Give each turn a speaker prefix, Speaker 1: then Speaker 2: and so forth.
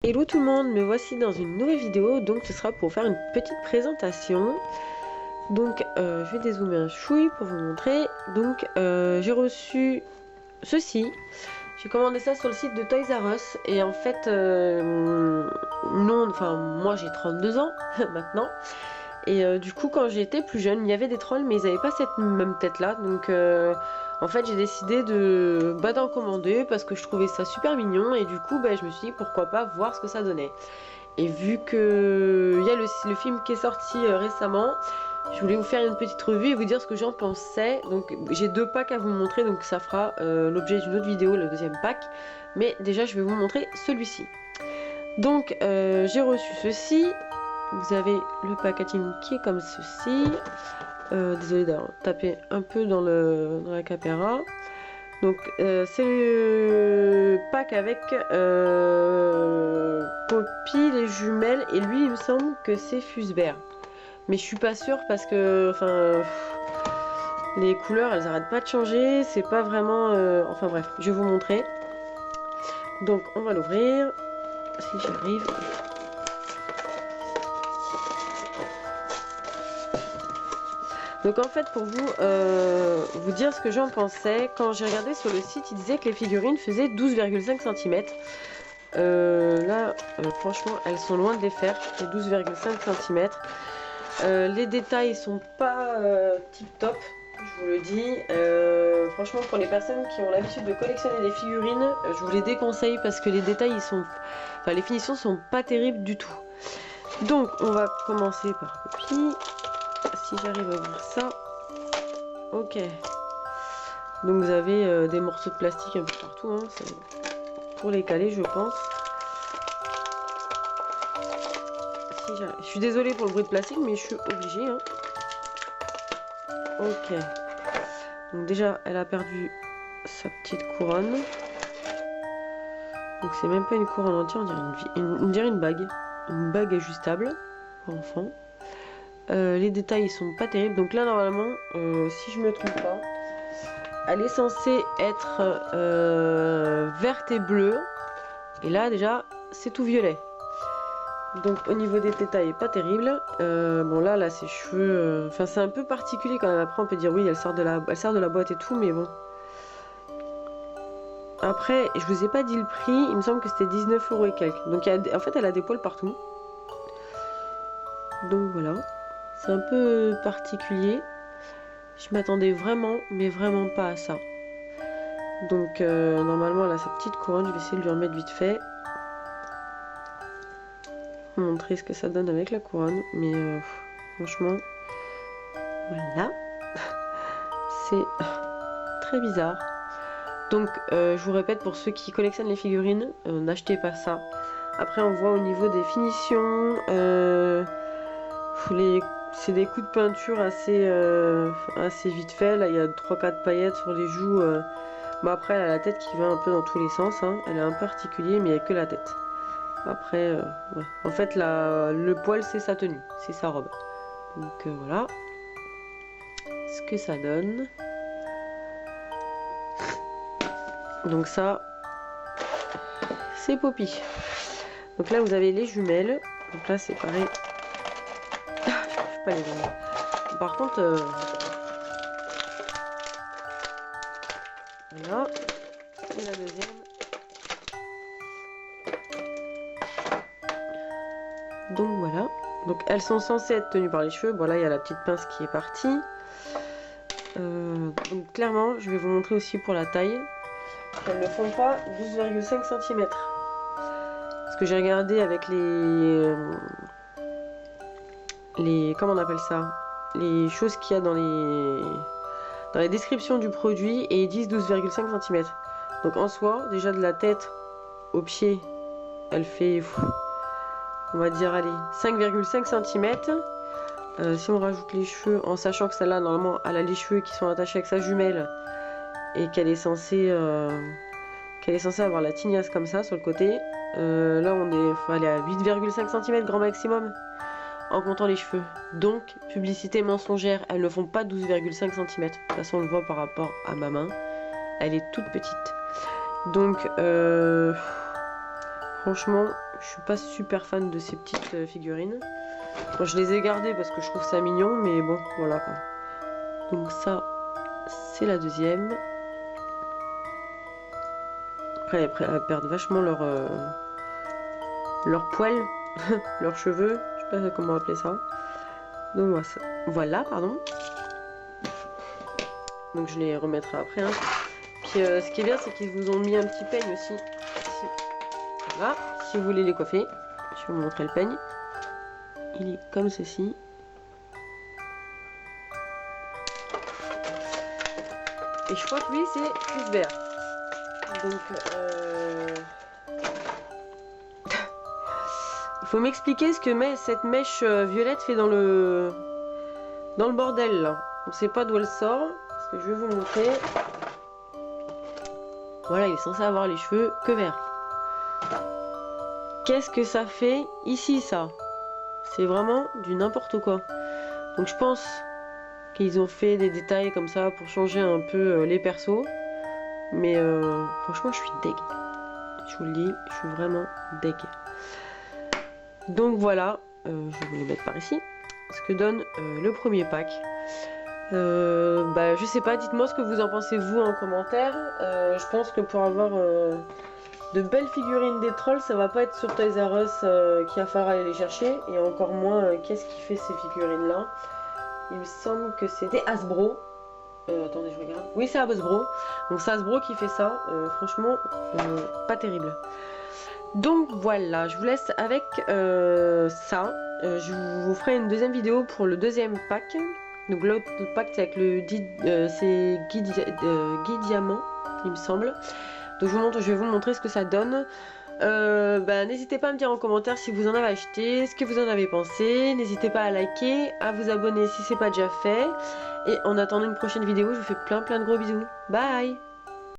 Speaker 1: Hello tout le monde, me voici dans une nouvelle vidéo, donc ce sera pour faire une petite présentation. Donc je vais dézoomer un chouille pour vous montrer. Donc j'ai reçu ceci, j'ai commandé ça sur le site de Toys R Us et en fait moi j'ai 32 ans maintenant. Et du coup quand j'étais plus jeune, il y avait des trolls mais ils n'avaient pas cette même tête là, donc en fait j'ai décidé d'en commander parce que je trouvais ça super mignon et du coup je me suis dit pourquoi pas voir ce que ça donnait. Et vu que il y a le film qui est sorti récemment, je voulais vous faire une petite revue et vous dire ce que j'en pensais. Donc j'ai deux packs à vous montrer, donc ça fera l'objet d'une autre vidéo, le deuxième pack. Mais déjà je vais vous montrer celui-ci. Donc j'ai reçu ceci. Vous avez le packaging qui est comme ceci. Désolée d'avoir tapé un peu dans la caméra. Donc c'est le pack avec Poppy, les jumelles, et lui il me semble que c'est Fusebert. Mais je suis pas sûre parce que les couleurs elles arrêtent pas de changer, c'est pas vraiment... Enfin bref, je vais vous montrer. Donc on va l'ouvrir, si j'arrive. Donc en fait pour vous dire ce que j'en pensais, quand j'ai regardé sur le site il disait que les figurines faisaient 12,5 cm. Franchement elles sont loin de les faire, les 12,5 cm. Les détails sont pas tip top, je vous le dis. Franchement pour les personnes qui ont l'habitude de collectionner des figurines, je vous les déconseille parce que les détails les finitions sont pas terribles du tout. Donc on va commencer par Poppy. Si j'arrive à ouvrir ça, ok. Donc vous avez des morceaux de plastique un peu partout, hein, pour les caler je pense. Si je suis désolée pour le bruit de plastique mais je suis obligée. Hein. Ok. Donc déjà elle a perdu sa petite couronne. Donc c'est même pas une couronne entière, on dirait une bague. Une bague ajustable pour enfants. Les détails ils sont pas terribles. Donc là normalement, si je me trompe pas, elle est censée être verte et bleue. Et là déjà c'est tout violet. Donc au niveau des détails pas terrible. Bon là ses cheveux, c'est un peu particulier quand même. Après on peut dire oui elle sort de la boîte et tout, mais bon. Après je vous ai pas dit le prix, il me semble que c'était 19 € et quelques. Donc en fait elle a des poils partout. Donc voilà. C'est un peu particulier. Je m'attendais vraiment, mais vraiment pas à ça. Donc normalement elle a sa petite couronne, je vais essayer de lui remettre vite fait. Montrer ce que ça donne avec la couronne. Mais franchement, voilà. C'est très bizarre. Donc je vous répète pour ceux qui collectionnent les figurines, n'achetez pas ça. Après on voit au niveau des finitions, c'est des coups de peinture assez vite fait. Là il y a 3-4 paillettes sur les joues. Bon après elle a la tête qui va un peu dans tous les sens. Hein. Elle est un peu articulée mais il n'y a que la tête. Après ouais. En fait le poil c'est sa tenue, c'est sa robe. Donc voilà ce que ça donne. Donc ça c'est Poppy. Donc là vous avez les jumelles. Donc là c'est pareil. Je n'arrive pas à les voir. Par contre voilà. Et la deuxième. Donc voilà. Donc elles sont censées être tenues par les cheveux. Bon là il y a la petite pince qui est partie. Donc clairement je vais vous montrer aussi pour la taille. Elles ne font pas 12,5 cm. Parce que j'ai regardé avec les comment on appelle ça, les choses qu'il y a dans les descriptions du produit et ils disent 12,5 cm. Donc en soi, déjà de la tête au pied, elle fait, on va dire, allez, 5,5 cm. Si on rajoute les cheveux, en sachant que celle-là, normalement, elle a les cheveux qui sont attachés avec sa jumelle et qu'elle est censée avoir la tignasse comme ça sur le côté. Là, elle est à 8,5 cm grand maximum en comptant les cheveux. Donc, publicité mensongère, elles ne font pas 12,5 cm. De toute façon, on le voit par rapport à ma main. Elle est toute petite. Donc, franchement, je suis pas super fan de ces petites figurines. Bon, je les ai gardées parce que je trouve ça mignon, mais bon, voilà quoi. Donc ça, c'est la deuxième. Après, elles perdent vachement leur poil, leurs cheveux, je sais pas comment appeler ça. Donc voilà, pardon. Donc je les remettrai après. Hein. Puis ce qui est bien, c'est qu'ils vous ont mis un petit peigne aussi. Ici. Voilà, si vous voulez les coiffer, je vais vous montrer le peigne. Il est comme ceci. Et je crois que lui, c'est plus vert. Donc, il faut m'expliquer ce que cette mèche violette fait dans le bordel là. On sait pas d'où elle sort. Parce que je vais vous montrer. Voilà, il est censé avoir les cheveux que verts. Qu'est-ce que ça fait ici, ça? C'est vraiment du n'importe quoi. Donc je pense qu'ils ont fait des détails comme ça pour changer un peu les persos. Mais franchement, je suis deg. Je vous le dis, je suis vraiment deg. Donc voilà, je vais vous les mettre par ici. Ce que donne le premier pack. Je sais pas, dites-moi ce que vous en pensez vous en commentaire. Je pense que pour avoir de belles figurines des trolls, ça va pas être sur Toys R Us qu'il va falloir aller les chercher. Et encore moins, qu'est-ce qui fait ces figurines là? Il me semble que c'était Hasbro. Attendez, je regarde. Oui, c'est Hasbro. Donc c'est Hasbro qui fait ça. Franchement, pas terrible. Donc voilà, je vous laisse avec ça. Je vous ferai une deuxième vidéo pour le deuxième pack. Donc l'autre pack c'est avec le Guy Diamant, il me semble. Donc je vais vous montrer ce que ça donne. N'hésitez pas à me dire en commentaire si vous en avez acheté, ce que vous en avez pensé. N'hésitez pas à liker, à vous abonner si c'est pas déjà fait. Et en attendant une prochaine vidéo, je vous fais plein de gros bisous. Bye!